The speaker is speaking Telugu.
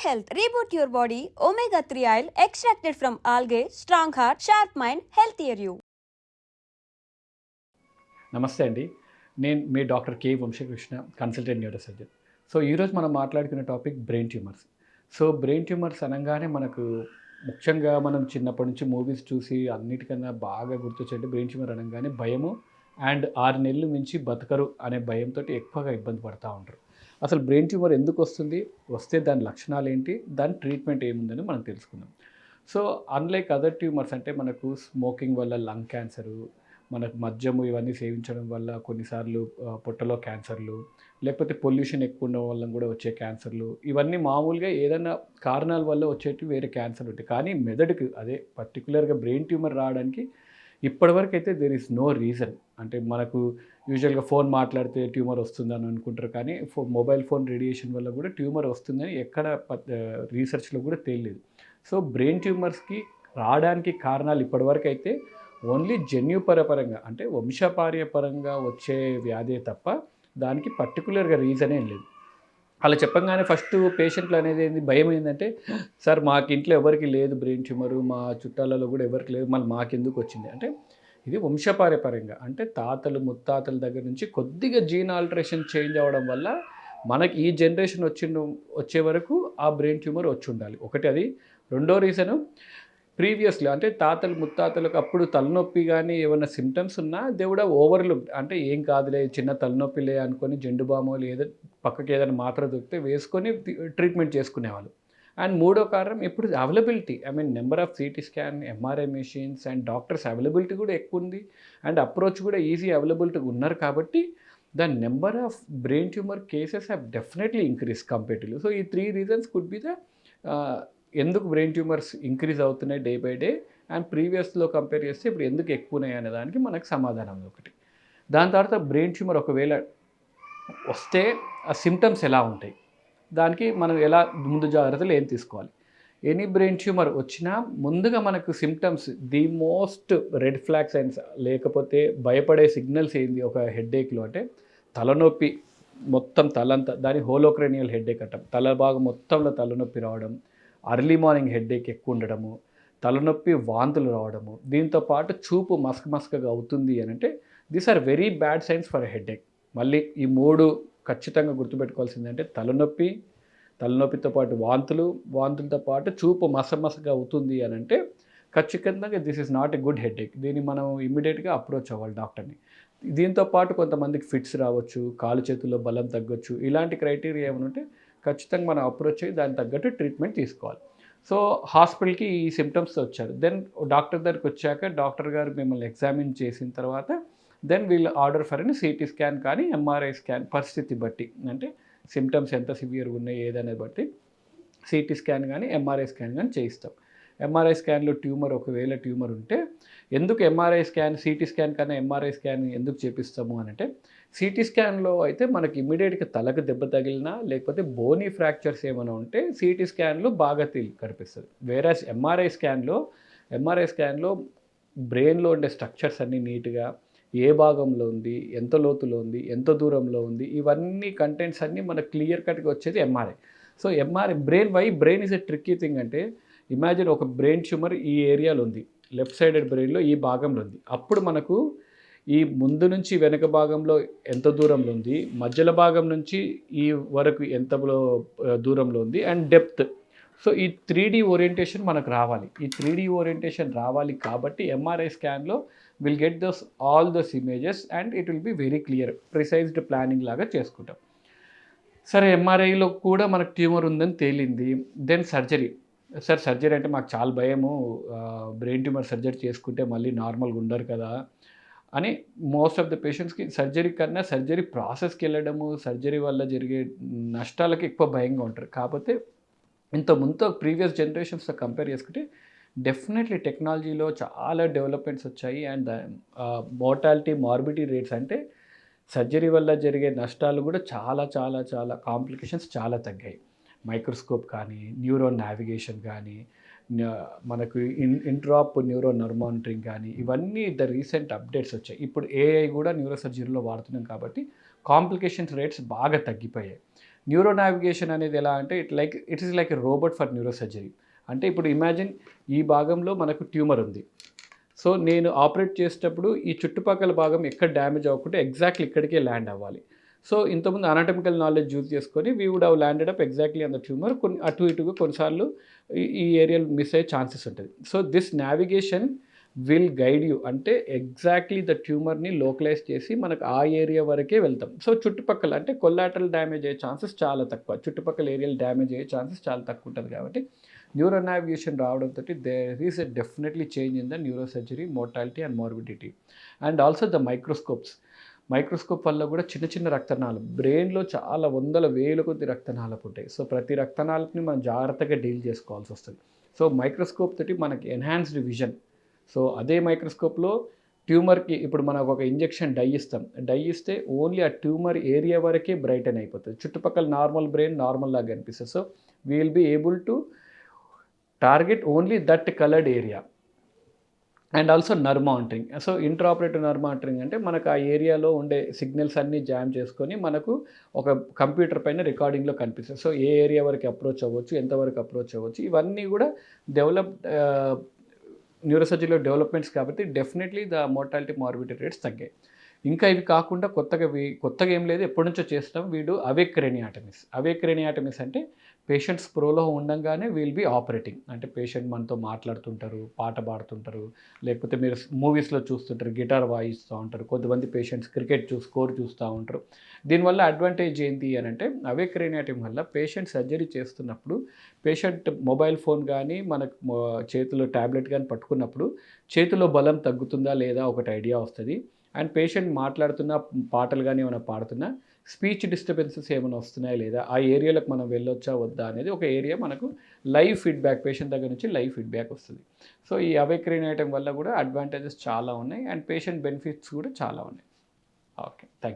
health. Reboot your body. Omega 3 oil extracted from algae. Strong heart, sharp mind, healthier you. నమస్తే అండి. నేను మీ doctor K Vamshakrishna, consultant neuro surgeon. So ఈరోజు మనం మాట్లాడుకునే topic brain tumours. So brain tumours అనగానే మనకు ముఖ్యంగా మనం చిన్నప్పటి నుంచి మూవీస్ చూసి అన్నిటికన్నా బాగా గుర్తొచ్చేది బ్రెయిన్ ట్యూమర్ అనగానే భయము అండ్ 6 నెలలు మించి బతకరు అనే భయంతో ఎక్కువగా ఇబ్బంది పడుతూ ఉంటారు. అసలు బ్రెయిన్ ట్యూమర్ ఎందుకు వస్తుంది, వస్తే దాని లక్షణాలు ఏంటి, దాని ట్రీట్మెంట్ ఏముందని మనం తెలుసుకుందాం. సో అన్లైక్ అదర్ ట్యూమర్స్ అంటే మనకు స్మోకింగ్ వల్ల లంగ్ క్యాన్సరు, మనకు మద్యము ఇవన్నీ సేవించడం వల్ల కొన్నిసార్లు పొట్టలో క్యాన్సర్లు, లేకపోతే పొల్యూషన్ ఎక్కువ ఉండడం వల్ల కూడా వచ్చే క్యాన్సర్లు, ఇవన్నీ మామూలుగా ఏదైనా కారణాల వల్ల వచ్చేటివి వేరే క్యాన్సర్ ఉంటాయి. కానీ మెదడుకు అదే పర్టికులర్గా బ్రెయిన్ ట్యూమర్ రావడానికి ఇప్పటివరకు అయితే దేర్ ఈస్ నో రీజన్. అంటే మనకు యూజువల్గా ఫోన్ మాట్లాడితే ట్యూమర్ వస్తుందని అనుకుంటారు, కానీ మొబైల్ ఫోన్ రేడియేషన్ వల్ల కూడా ట్యూమర్ వస్తుందని ఎక్కడ రీసెర్చ్లో కూడా తెలియదు. సో బ్రెయిన్ ట్యూమర్స్కి రావడానికి కారణాలు ఇప్పటివరకు అయితే ఓన్లీ జన్యుపరపరంగా అంటే వంశపార్యపరంగా వచ్చే వ్యాధే తప్ప దానికి పర్టికులర్గా రీజనే లేదు. అలా చెప్పంగానే ఫస్ట్ పేషెంట్లు అనేది ఏంది, భయం ఏంటంటే, సార్ మాకు ఇంట్లో ఎవరికి లేదు బ్రెయిన్ ట్యూమరు, మా చుట్టాలలో కూడా ఎవరికి లేదు, మళ్ళీ మాకెందుకు వచ్చింది అంటే, ఇది వంశపార్యపరంగా అంటే తాతలు ముత్తాతల దగ్గర నుంచి కొద్దిగా జీన్ ఆల్టరేషన్ చేంజ్ అవ్వడం వల్ల మనకి ఈ జనరేషన్ వచ్చే వరకు ఆ బ్రెయిన్ ట్యూమర్ వచ్చి ఉండాలి. ఒకటి అది. రెండో రీజను, ప్రీవియస్లీ అంటే తాతలు ముత్తాతలకు అప్పుడు తలనొప్పి కానీ ఏమైనా సిమ్టమ్స్ ఉన్నా దే వుడ్ హావ్ ఓవర్లుక్డ్. అంటే ఏం కాదులే, చిన్న తలనొప్పిలే అనుకొని జెండు బామో లేదా పక్కకి ఏదైనా మాత్ర దొరికితే వేసుకొని ట్రీట్మెంట్ చేసుకునేవాళ్ళు. అండ్ మూడో కారణం ఇప్పుడు availability, I mean number of CT scan, MRI machines and doctors availability కూడా ఎక్కువ ఉంది అండ్ అప్రోచ్ కూడా ఈజీ అవైలబిలిటీ ఉన్నారు. కాబట్టి the number of brain tumour cases have definitely increase comparatively. So ఈ 3 రీజన్స్ కుడ్ బి ద ఎందుకు బ్రెయిన్ ట్యూమర్స్ ఇంక్రీజ్ అవుతున్నాయి డే బై డే అండ్ ప్రీవియస్లో కంపేర్ చేస్తే ఇప్పుడు ఎందుకు ఎక్కువ ఉన్నాయి అనే దానికి మనకు సమాధానం ఒకటి. దాని తర్వాత బ్రెయిన్ ట్యూమర్ ఒకవేళ వస్తే ఆ సిమ్టమ్స్ ఎలా ఉంటాయి, దానికి మనం ఎలా ముందు జాగ్రత్తలు ఏం తీసుకోవాలి. ఎనీ బ్రెయిన్ ట్యూమర్ వచ్చినా ముందుగా మనకు symptoms, the most red flag science లేకపోతే భయపడే సిగ్నల్స్ ఏంది ఒక హెడ్ఏక్లో అంటే, తలనొప్పి మొత్తం తలంతా, దాని హోలోక్రేనియల్ హెడ్ఏక్ అంటాం, తల భాగం మొత్తంలో తలనొప్పి రావడం, అర్లీ మార్నింగ్ హెడ్ఏక్ ఎక్కువ ఉండడము, తలనొప్పి వాంతులు రావడము, దీంతో పాటు చూపు మసకగా అవుతుంది అని అంటే these are very bad signs for headache. మళ్ళీ ఈ 3 ఖచ్చితంగా గుర్తుపెట్టుకోవాల్సిందంటే తలనొప్పితో పాటు వాంతులతో పాటు చూపు మసగా అవుతుంది అని అంటే ఖచ్చితంగా this is not a good headache. దీన్ని మనం ఇమ్మీడియట్గా అప్రోచ్ అవ్వాలి డాక్టర్ని. దీంతో పాటు కొంతమందికి ఫిట్స్ రావచ్చు, కాలు చేతుల్లో బలం తగ్గొచ్చు. ఇలాంటి క్రైటీరియా ఏమైనా ఉంటే ఖచ్చితంగా మనం అప్రోచ్ అయ్యి దానికి తగ్గట్టు ట్రీట్మెంట్ తీసుకోవాలి. సో హాస్పిటల్కి ఈ సిమ్టమ్స్ వచ్చారు, దెన్ డాక్టర్ దగ్గరికి వచ్చాక డాక్టర్ గారు మిమ్మల్ని ఎగ్జామిన్ చేసిన తర్వాత దెన్ వీళ్ళు ఆర్డర్ ఫర్ అని సిటీ స్కాన్ కానీ ఎంఆర్ఐ స్కాన్ పరిస్థితి బట్టి, అంటే సిమ్టమ్స్ ఎంత సివియర్గా ఉన్నాయి ఏదనేది బట్టి సిటీ స్కాన్ కానీ ఎంఆర్ఐ స్కాన్ కానీ చేయిస్తాం. ఎంఆర్ఐ స్కాన్లో ఒకవేళ ట్యూమర్ ఉంటే, ఎందుకు ఎంఆర్ఐ స్కాన్ సిటీ స్కాన్ కన్నా ఎంఆర్ఐ స్కాన్ ఎందుకు చేపిస్తాము అని అంటే, సిటీ స్కాన్లో అయితే మనకి ఇమ్మీడియట్గా తలకు దెబ్బ తగిలినా లేకపోతే బోనీ ఫ్రాక్చర్స్ ఏమైనా ఉంటే సిటీ స్కాన్లో బాగా కనిపిస్తుంది. వేరేస్ ఎంఆర్ఐ స్కాన్లో బ్రెయిన్లో ఉండే స్ట్రక్చర్స్ అన్నీ నీట్గా ఏ భాగంలో ఉంది, ఎంత లోతులో ఉంది, ఎంత దూరంలో ఉంది, ఇవన్నీ కంటెంట్స్ అన్నీ మనకు క్లియర్ కట్గా వచ్చేది MRI. So MRI brain is a tricky thing. అంటే ఇమాజిన్ ఒక బ్రెయిన్ ట్యూమర్ ఈ ఏరియాలో ఉంది, లెఫ్ట్ సైడెడ్ బ్రెయిన్లో ఈ భాగంలో ఉంది. అప్పుడు మనకు ఈ ముందు నుంచి వెనక భాగంలో ఎంత దూరంలో ఉంది, మధ్యల భాగం నుంచి ఈ వరకు ఎంత దూరంలో ఉంది అండ్ డెప్త్. సో ఈ 3D ఓరియంటేషన్ మనకు రావాలి. ఈ 3D ఓరియంటేషన్ రావాలి కాబట్టి ఎంఆర్ఐ స్కాన్లో will get all those images and it will be very clear, precised planning లాగా చేసుకుంటాం. సరే, ఎంఆర్ఐలో కూడా మనకు ట్యూమర్ ఉందని తేలింది. Then surgery. సార్ సర్జరీ అంటే మాకు చాలా భయము, బ్రెయిన్ ట్యూమర్ సర్జరీ చేసుకుంటే మళ్ళీ నార్మల్గా ఉండరు కదా అని మోస్ట్ ఆఫ్ ద పేషెంట్స్కి సర్జరీ కన్నా సర్జరీ ప్రాసెస్కి వెళ్ళడము, సర్జరీ వల్ల జరిగే నష్టాలకి ఎక్కువ భయంగా ఉంటారు. కాకపోతే ముందు ప్రీవియస్ జనరేషన్స్తో కంపేర్ చేసుకుంటే డెఫినెట్లీ టెక్నాలజీలో చాలా డెవలప్మెంట్స్ వచ్చాయి అండ్ మార్బిడిటీ రేట్స్ అంటే సర్జరీ వల్ల జరిగే నష్టాలు కూడా చాలా కాంప్లికేషన్స్ చాలా తగ్గాయి. మైక్రోస్కోప్ కానీ, న్యూరో నావిగేషన్ కానీ, మనకు ఇంట్రాప్ న్యూరో నర్వ్ మానిటరింగ్ కానీ, ఇవన్నీ రీసెంట్ అప్డేట్స్ వచ్చాయి. ఇప్పుడు ఏఐ కూడా న్యూరో సర్జరీలో వాడుతున్నాం కాబట్టి కాంప్లికేషన్స్ రేట్స్ బాగా తగ్గిపోయాయి. న్యూరో నావిగేషన్ అనేది ఎలా అంటే it is like a robot for neuro surgery. అంటే ఇప్పుడు ఇమాజిన్ ఈ భాగంలో మనకు ట్యూమర్ ఉంది. సో నేను ఆపరేట్ చేసేటప్పుడు ఈ చుట్టుపక్కల భాగం ఎక్కడ డ్యామేజ్ అవ్వకుంటే ఎగ్జాక్ట్లీ ఇక్కడికే ల్యాండ్ అవ్వాలి. సో ఇంతకుముందు అనాటమికల్ నాలెడ్జ్ యూజ్ చేసుకొని we would have landed up exactly on the tumour. కొన్ని అటు ఇటుగా కొన్నిసార్లు ఈ ఏరియాలో మిస్ అయ్యే ఛాన్సెస్ ఉంటుంది. So this navigation will guide you, అంటే ఎగ్జాక్ట్లీ ద ట్యూమర్ని లోకలైజ్ చేసి మనకు ఆ ఏరియా వరకే వెళ్తాం. సో చుట్టుపక్కల అంటే కొల్లాటరల్ డ్యామేజ్ అయ్యే ఛాన్సెస్ చాలా తక్కువ, చుట్టుపక్కల ఏరియాలు డ్యామేజ్ అయ్యే ఛాన్సెస్ చాలా తక్కువ ఉంటుంది. కాబట్టి న్యూరో నావిగేషన్ రావడంతో there is a definitely change in the neuro surgery mortality and morbidity. And also the microscope వల్ల కూడా చిన్న చిన్న రక్తనాళాలు, బ్రెయిన్లో చాలా వందల వేల కొద్ది రక్తనాళాలు ఉంటాయి. సో ప్రతి రక్తనాళాలని మనం జాగ్రత్తగా డీల్ చేసుకోవాల్సి వస్తుంది. సో మైక్రోస్కోప్ తోటి మనకి ఎన్హాన్స్డ్ విజన్. సో అదే మైక్రోస్కోప్లో ట్యూమర్కి ఇప్పుడు మనకు ఒక ఇంజెక్షన్ డై ఇస్తే ఓన్లీ ఆ ట్యూమర్ ఏరియా వరకే బ్రైటన్ అయిపోతుంది, చుట్టుపక్కల నార్మల్ బ్రెయిన్ నార్మల్ లాగా కనిపిస్తుంది. So we will be able to target only that coloured area. And also nerve monitoring. So intraoperative nerve monitoring అంటే మనకు ఆ ఏరియాలో ఉండే సిగ్నల్స్ అన్నీ జామ్ చేసుకొని మనకు ఒక కంప్యూటర్ పైన రికార్డింగ్లో కనిపిస్తుంది. సో ఏ ఏరియా వరకు అప్రోచ్ అవ్వచ్చు, ఎంతవరకు అప్రోచ్ అవ్వచ్చు, ఇవన్నీ కూడా న్యూరోసర్జరీలో డెవలప్మెంట్స్ కాబట్టి definitely the mortality morbidity rates తగ్గాయి. ఇంకా ఇవి కాకుండా కొత్తగా ఏం లేదు, ఎప్పటి నుంచో చేస్తాం. అవేక్ క్రేనియాటమీస్ అంటే పేషెంట్ స్ప్రోలో ఉండంగానే విల్ బీ ఆపరేటింగ్. అంటే పేషెంట్ మనతో మాట్లాడుతుంటారు, పాట పాడుతుంటారు, లేకపోతే మీరు మూవీస్లో చూస్తుంటారు గిటార్ వాయిస్తూ ఉంటారు, కొంతమంది పేషెంట్స్ క్రికెట్ స్కోర్ చూస్తూ ఉంటారు. దీనివల్ల అడ్వాంటేజ్ ఏంటి అని అంటే అవేక్ క్రేనియాటమీ వల్ల పేషెంట్ సర్జరీ చేస్తున్నప్పుడు పేషెంట్ మొబైల్ ఫోన్ కానీ మనకు చేతిలో ట్యాబ్లెట్ కానీ పట్టుకున్నప్పుడు చేతిలో బలం తగ్గుతుందా లేదా ఒకటి ఐడియా వస్తుంది. అండ్ పేషెంట్ మాట్లాడుతున్న పాటలు కానీ ఏమైనా పాడుతున్నా స్పీచ్ డిస్టర్బెన్సెస్ ఏమైనా వస్తున్నాయా లేదా, ఆ ఏరియాలకు మనం వెళ్ళొచ్చా వద్దా అనేది ఒక ఏరియా మనకు లైవ్ ఫీడ్బ్యాక్, పేషెంట్ దగ్గర నుంచి లైవ్ ఫీడ్బ్యాక్ వస్తుంది. సో ఈ అవేక్ క్రేనియాటమీ వల్ల కూడా అడ్వాంటేజెస్ చాలా ఉన్నాయి అండ్ పేషెంట్ బెనిఫిట్స్ కూడా చాలా ఉన్నాయి. Okay, thank you.